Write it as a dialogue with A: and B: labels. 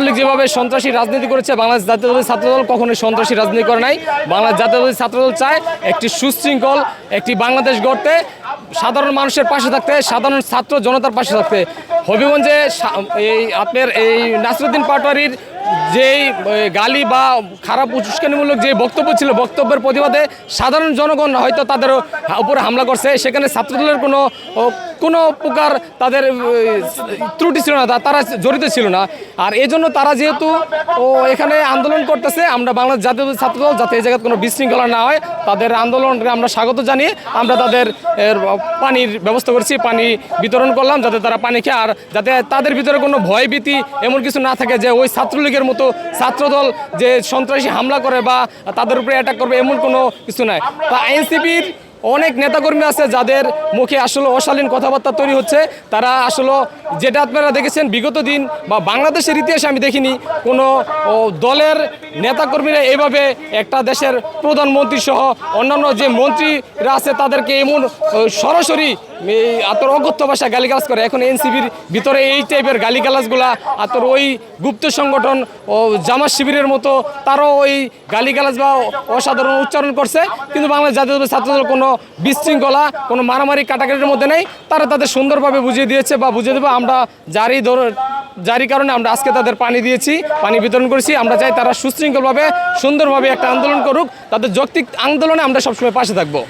A: ছাত্রলীগ যেভাবে সন্ত্রাসী রাজনীতি করেছে, বাংলাদেশ জাতীয়তাবাদী ছাত্রদল কখনোই সন্ত্রাসী রাজনীতি করে নাই। বাংলাদেশ জাতীয়তাবাদী ছাত্রদল চায় একটি সুশৃঙ্খল একটি বাংলাদেশ গড়তে, সাধারণ মানুষের পাশে থাকতে, সাধারণ ছাত্র জনতার পাশে থাকতে। হবিগঞ্জে এই আপনার এই নাসিরউদ্দিন পাটোয়ারির যেই গালি বা খারাপ উস্কানিমূলক যে বক্তব্য ছিল, বক্তব্যের প্রতিবাদে সাধারণ জনগণ হয়তো তাদের উপরে হামলা করছে। সেখানে ছাত্রদলের কোনো প্রকার তাদের ত্রুটি ছিল না, তারা জড়িত ছিল না। আর এই জন্য তারা যেহেতু এখানে আন্দোলন করতেছে, আমরা বাংলাদেশ জাতীয়তাবাদী ছাত্রদল যাতে এই জায়গায় কোনো বিশৃঙ্খলা না হয়, তাদের আন্দোলনকে আমরা স্বাগত জানিয়ে আমরা তাদের পানির ব্যবস্থা করছি, পানি বিতরণ করলাম যাতে তারা পানি খেয়ে, আর যাতে তাদের ভিতরে কোনো ভয়ভীতি এমন কিছু না থাকে যে ওই ছাত্রলীগের মতো ছাত্রদল যে সন্ত্রাসী হামলা করে বা তাদের উপরে অ্যাটাক করবে, এমন কোনো কিছু নাই। তা এনসিপির অনেক নেতাকর্মী আছে যাদের মুখে আসলে অশালীন কথাবার্তা তৈরি হচ্ছে। তারা আসলে যেটা আপনারা দেখেছেন বিগত দিন বা বাংলাদেশের ইতিহাসে আমি দেখিনি কোনো দলের নেতাকর্মীরা এইভাবে একটা দেশের প্রধানমন্ত্রী সহ অন্যান্য যে মন্ত্রীরা আছে তাদেরকে এমন সরাসরি আতর অগত্য ভাষা গালিগালাজ করে। এখন এনসিপির ভিতরে এই টাইপের গালিগালাজগুলা আতর ওই গুপ্ত সংগঠন ও জামাত শিবিরের মতো তারাও ওই গালিগালাজ বা অসাধারণ উচ্চারণ করছে। কিন্তু বাংলাদেশ জাতীয়তাবাদী ছাত্রদল কোনো বিশৃঙ্খলা, কোনো মারামারি কাটাকাটির মধ্যে নেই। তারা তাদের সুন্দরভাবে বুঝিয়ে দিয়েছে বা বুঝিয়ে দেবো। আমরা জারি কারণে আমরা আজকে তাদের পানি দিয়েছি, পানি বিতরণ করেছি। আমরা চাই তারা সুশৃঙ্খলভাবে সুন্দরভাবে একটা আন্দোলন করুক, তাদের যৌক্তিক আন্দোলনে আমরা সবসময় পাশে থাকবো।